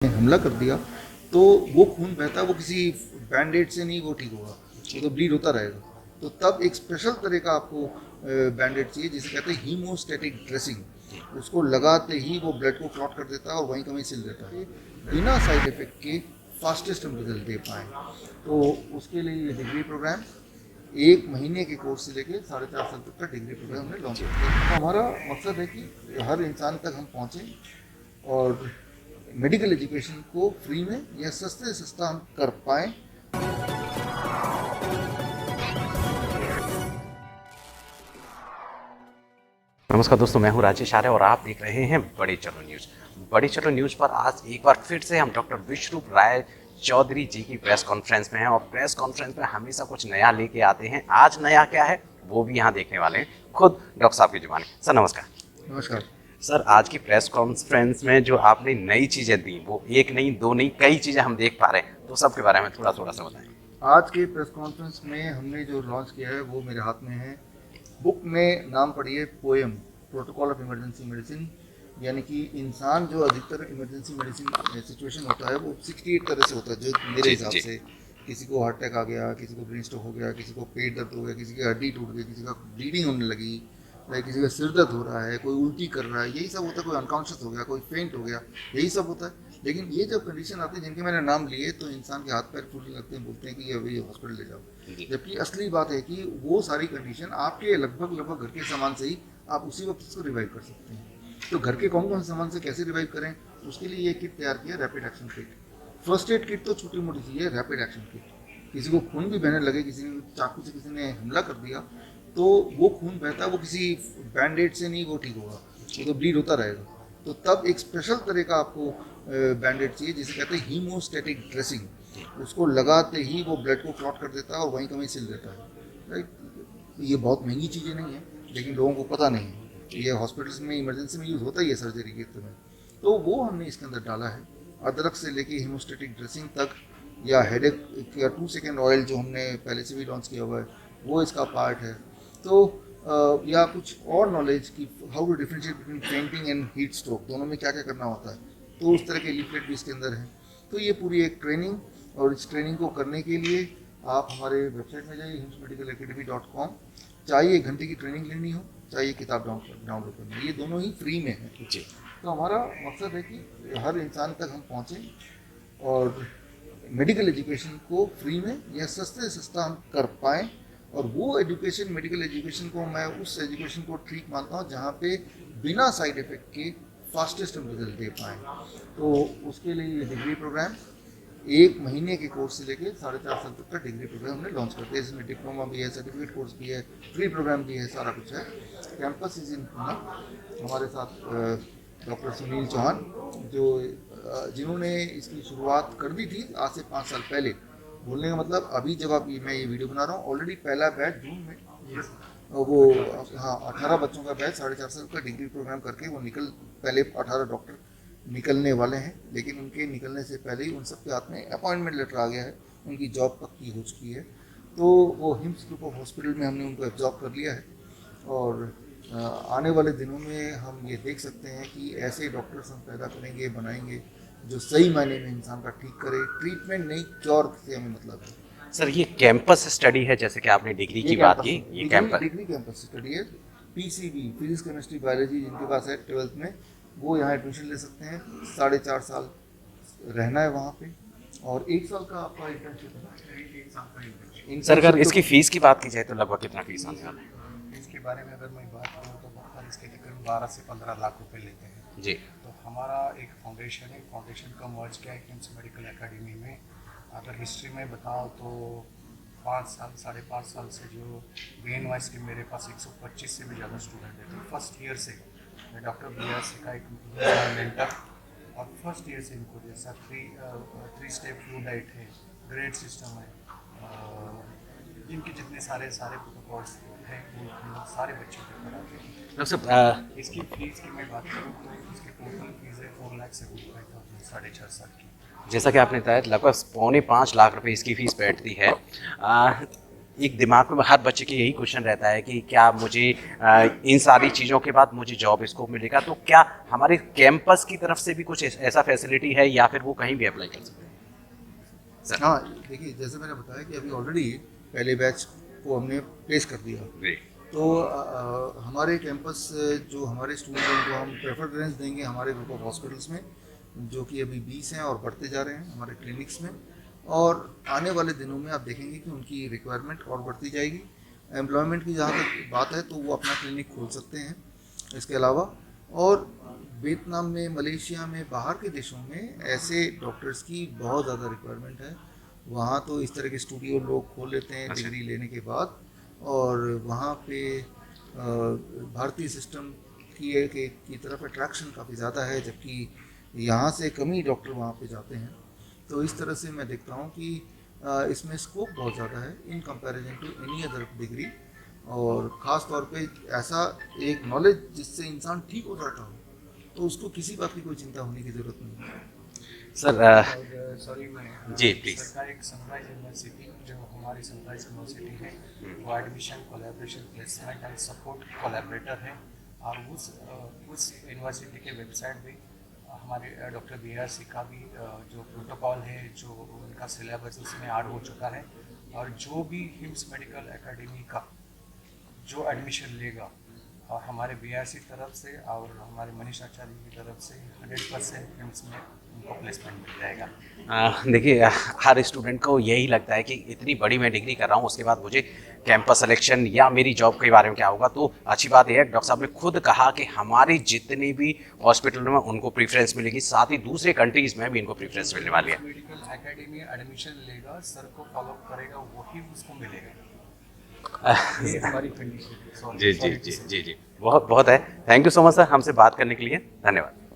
हमला कर दिया तो वो खून बहता, वो किसी बैंडेड से नहीं वो ठीक होगा, वो तो ब्लीड होता रहेगा। तो तब एक स्पेशल तरह का आपको बैंडेड चाहिए जिसे कहते हैं हीमोस्टैटिक ड्रेसिंग। उसको लगाते ही वो ब्लड को क्लॉट कर देता है और वहीं का वहीं सिल देता है, बिना साइड इफेक्ट के फास्टेस्ट हम रिजल्ट दे पाएँ। तो उसके लिए ये डिग्री प्रोग्राम 1 महीने के कोर्स से लेके 4.5 साल तक का डिग्री प्रोग्राम हमने लॉन्च किया। तो हमारा मकसद है कि हर इंसान तक हम पहुँचें और मेडिकल एजुकेशन को फ्री में या सस्ते से सस्ता हम कर पाएँ। नमस्कार दोस्तों, मैं हूं राजेश आर्य और आप देख रहे हैं बड़ी चलो न्यूज। बड़ी चलो न्यूज पर आज एक बार फिर से हम डॉक्टर विश्वरूप राय चौधरी जी की प्रेस कॉन्फ्रेंस में हैं और प्रेस कॉन्फ्रेंस में हमेशा कुछ नया लेके आते हैं। आज नया क्या है वो भी यहाँ देखने वाले हैं, खुद डॉक्टर साहब की जुबानी। सर नमस्कार। नमस्कार सर, आज की प्रेस कॉन्फ्रेंस में जो आपने नई चीज़ें दी वो एक नहीं दो नहीं कई चीज़ें हम देख पा रहे हैं, तो सबके बारे में थोड़ा थोड़ा सा बताएं। आज के प्रेस कॉन्फ्रेंस में हमने जो लॉन्च किया है वो मेरे हाथ में है। बुक में नाम पढ़िए poem, protocol of emergency medicine. यानी कि इंसान जो अधिकतर इमरजेंसी मेडिसिन सिचुएशन होता है वो 68 तरह से होता है जो मेरे हिसाब से। किसी को हार्ट अटैक आ गया, किसी को ब्रेन स्ट्रोक हो गया, किसी को पेट दर्द हो गया, किसी की हड्डी टूट गई, किसी का ब्लीडिंग होने लगी, लाइक किसी का सिर दर्द हो रहा है, कोई उल्टी कर रहा है, यही सब होता है। कोई अनकॉन्शियस हो गया, कोई फेंट हो गया, यही सब होता है। लेकिन ये जब कंडीशन आती है जिनके मैंने नाम लिए तो इंसान के हाथ पैर फूलने लगते हैं, बोलते हैं कि अभी हॉस्पिटल ले जाओ। जबकि असली बात है कि वो सारी कंडीशन आपके लगभग लगभग घर के सामान से ही आप उसी वक्त उसको रिवाइव कर सकते हैं। तो घर के कौन कौन से सामान से कैसे रिवाइव करें, उसके लिए ये किट तैयार किया, rapid action kit. First aid kit तो छोटी मोटी चीज़ है, रैपिड एक्शन किट। किसी को खून भी बहने लगे, किसी ने चाकू से किसी ने हमला कर दिया, तो वो खून बहता, वो किसी बैंडेड से नहीं वो ठीक होगा, वो तो ब्लीड होता रहेगा। तो तब एक स्पेशल तरह का आपको बैंडेड चाहिए जिसे कहते हैं हीमोस्टैटिक ड्रेसिंग। उसको लगाते ही वो ब्लड को क्लॉट कर देता है और वहीं का वहीं सिल देता है, राइट। ये बहुत महंगी चीज़ें नहीं है, लेकिन लोगों को पता नहीं है। ये हॉस्पिटल्स में इमरजेंसी में यूज़ होता ही है सर्जरी के में। तो वो हमने इसके अंदर डाला है। अदरक से लेके हीमोस्टैटिक ड्रेसिंग तक, या हेडेक या 2 सेकेंड ऑयल जो हमने पहले से भी लॉन्च किया हुआ है वो इसका पार्ट है। तो या कुछ और नॉलेज की how to differentiate between fainting and heat stroke, दोनों में क्या क्या करना होता है, तो उस तरह के लीफलेट भी इसके अंदर हैं। तो ये पूरी एक ट्रेनिंग, और इस ट्रेनिंग को करने के लिए आप हमारे वेबसाइट में जाइए himsmedicalacademy.com। चाहे 1 घंटे की ट्रेनिंग लेनी हो, चाहे ये किताब डाउनलोड करनी हो, ये दोनों ही फ्री में है जी। तो हमारा मकसद है कि हर इंसान तक हम पहुँचें और मेडिकल एजुकेशन को फ्री में या सस्ते से सस्ता हम कर पाएँ। और वो एजुकेशन, मेडिकल एजुकेशन को मैं उस एजुकेशन को ठीक मानता हूँ जहाँ पे बिना साइड इफेक्ट के फास्टेस्ट हम रिजल्ट दे पाएँ। तो उसके लिए ये डिग्री प्रोग्राम 1 महीने के कोर्स से लेके 4.5 साल तक का डिग्री प्रोग्राम हमने लॉन्च करते हैं। इसमें डिप्लोमा भी है, सर्टिफिकेट कोर्स भी है, फ्री प्रोग्राम भी है, सारा कुछ है। Campus is in Poona. हमारे साथ डॉक्टर सुनील चौहान जो जिन्होंने इसकी शुरुआत कर दी थी आज से 5 साल पहले। बोलने का मतलब अभी जब आप मैं ये वीडियो बना रहा हूँ ऑलरेडी पहला बैच जून में वो, हाँ, 18 बच्चों का बैच 4.5 साल का डिग्री प्रोग्राम करके वो पहले 18 डॉक्टर निकलने वाले हैं। लेकिन उनके निकलने से पहले ही उन सब के हाथ में अपॉइंटमेंट लेटर आ गया है, उनकी जॉब पक्की हो चुकी है। तो वो हिम्स ग्रुप ऑफ हॉस्पिटल में हमने उनको एब्जॉर्ब कर लिया है। और आने वाले दिनों में हम ये देख सकते हैं कि ऐसे डॉक्टर्स हम पैदा करेंगे, बनाएंगे, जो सही मायने में इंसान का ठीक करे। ट्रीटमेंट नहीं, क्योर से हमें मतलब है। सर, ये कैंपस स्टडी है, जैसे कि आपने डिग्री की बात की, ये कैंपस डिग्री कैंपस स्टडी है। पीसीबी, फिजिक्स केमिस्ट्री बायोलॉजी जिनके पास है 12th में, वो यहाँ एडमिशन ले सकते हैं। 4.5 साल रहना है वहाँ पे, और 1 साल का आपका इंटर्नशिप है। 1 साल का इंटर्नशिप। सर, अगर इसकी फीस की बात की जाए तो लगभग कितना फीस आने वाला है? इसके बारे में अगर मैं बात करूँ तो बहुत इसके तकरीबन 12 से 15 लाख रुपए लेते हैं जी। तो हमारा एक फाउंडेशन है, फाउंडेशन का मर्ज किया है हिम्स मेडिकल एकेडमी में। अगर हिस्ट्री में बताओ तो 5 साल 5.5 साल से जो BN वाइज के मेरे पास 125 से भी ज़्यादा स्टूडेंट हैं। तो फर्स्ट ईयर से मैं डॉक्टर BS का एक मेंटर, और फर्स्ट ईयर से इनको जैसा 3 स्टेप फ्लू डाइट है, ग्रेड सिस्टम है, इनके जितने सारे प्रोटोकॉल्स हैं वो सारे बच्चों को पढ़ाते हैं। इसकी फीस की मैं बात करूँ तो इसकी टोटल फीस है 4,75,000 4.5 साल की। जैसा कि आपने बताया लगभग 4.25 लाख रुपए इसकी फीस बैठती है। एक दिमाग में हर बच्चे के यही क्वेश्चन रहता है कि क्या मुझे इन सारी चीज़ों के बाद मुझे जॉब स्कोप मिलेगा, तो क्या हमारे कैंपस की तरफ से भी कुछ ऐसा फैसिलिटी है या फिर वो कहीं भी अप्लाई कर सकते हैं सर? हाँ, देखिए जैसे मैंने बताया कि अभी ऑलरेडी पहले बैच को हमने प्लेस कर दिया, तो हमारे कैंपस जो हमारे स्टूडेंट हैं उनको हम प्रेफरेंस देंगे हमारे ग्रुप ऑफ हॉस्पिटल्स में, जो कि अभी 20 हैं और बढ़ते जा रहे हैं हमारे क्लिनिक्स में। और आने वाले दिनों में आप देखेंगे कि उनकी रिक्वायरमेंट और बढ़ती जाएगी। एम्प्लॉयमेंट की जहाँ तक बात है तो वो अपना क्लिनिक खोल सकते हैं। इसके अलावा और वियतनाम में, मलेशिया में, बाहर के देशों में ऐसे डॉक्टर्स की बहुत ज़्यादा रिक्वायरमेंट है। वहाँ तो इस तरह के स्टूडियो लोग खोल लेते हैं डिग्री लेने के बाद, और वहाँ पे भारतीय सिस्टम की तरफ अट्रैक्शन काफ़ी ज़्यादा है, जबकि यहाँ से कम ही डॉक्टर वहाँ पे जाते हैं। तो इस तरह से मैं देखता हूँ कि इसमें स्कोप बहुत ज़्यादा है in comparison to any other degree, और ख़ास तौर पे ऐसा एक नॉलेज जिससे इंसान ठीक हो जाता हो, तो उसको किसी बात की कोई चिंता होने की ज़रूरत नहीं है। सर सॉरी मैं जी, प्लीज़। सरकार एक सनराइज यूनिवर्सिटी, जो हमारी सनराइज यूनिवर्सिटी है, वो admission, collaboration, placement and support collaborator है। और उस यूनिवर्सिटी के वेबसाइट पे हमारे डॉक्टर BRC का भी जो प्रोटोकॉल है, जो उनका सिलेबस उसमें ऐड हो चुका है। और जो भी हिम्स मेडिकल एकेडमी का जो एडमिशन लेगा, और हमारे BRC तरफ से और हमारे मनीष आचार्य की तरफ से 100% हिम्स में उनको प्लेसमेंट मिल जाएगा। देखिए हर स्टूडेंट को यही लगता है कि इतनी बड़ी मैं डिग्री कर रहा हूँ, उसके बाद मुझे कैंपस सिलेक्शन या मेरी जॉब के बारे में क्या होगा। तो अच्छी बात यह है डॉक्टर साहब ने खुद कहा कि हमारे जितने भी हॉस्पिटल में उनको प्रीफरेंस मिलेगी, साथ ही दूसरे कंट्रीज़ में भी इनको प्रीफरेंस मिलने वाली है। मेडिकल एकेडमी एडमिशन लेगा, सर को फॉलो करेगा, वही उसको मिलेगा। हमारी कंडीशन। जी जी जी जी जी बहुत बहुत है। Thank you so much sir, हमसे बात करने के लिए धन्यवाद।